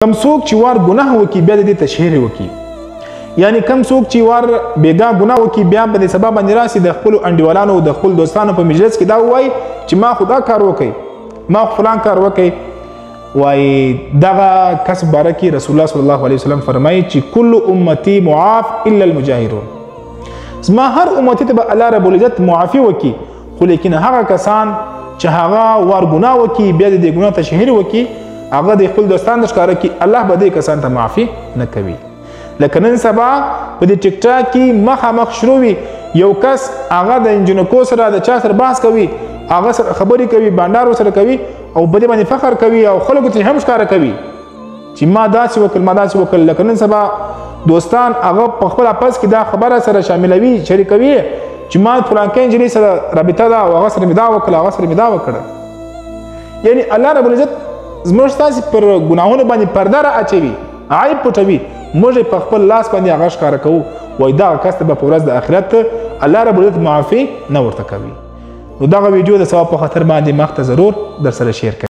کم څوک چې وار ګناه وکي بیا د دې تشهیر وکي، یعنی کم څوک چې وار بیګا ګناه وکي بیا په دې سبب باندې راسي د خپل انډیوالانو او د خپل دوستانو په مجلس کې دا وایي چې ما خدا کار وکي، ما فلان کار وکي. وایي دغه کس باره کې رسول الله صلی الله علیه وسلم فرمایي چې کل امتی معاف الا المجاهرون، زما هر امتی ته به الله رب العزت معافي وکي، خو لیکن هغه کسان چې هغه وار ګناه وکي بیا د دې ګناه تشهیر وکي، هغه د خپل دوستان د ښکاره کې الله به دې کسان ته معافي نه کوي. لکه نن سبا په دې ټیک ټاک کې مخامخ شروع وي، یو کس هغه د انجنکو سره د چا سره بحث کوي، هغه سره خبرې کوي، بانډار ورسره کوي او په دې باندې فخر کوي او خلکو ته هم ښکاره کوي چې ما داسې وکړ ما داسې وکړ. لکه نن سبا دوستان هغه په خپل اپس کې دا خبره سره شاملوي، شریکوي چې ما فلانکۍ نجلۍ سره رابطه ده او هغه سره مې دا وکړه هغه سره مې دا وکړه. یعنی الله رب العزت زموږ ستاسې پر ګناهونو باندې پرده را اچوي، عیب پټوي، موږ یې په خپل لاس باندې هغه ښکاره کوو، وایي دغه کس ته به په ورځ د آخرت الله رب العزت معافي نه ورته کوي. نو دغه ویډیو د ثواب په خاطر باندې مخ ته ضرور در سره شیر کړئ.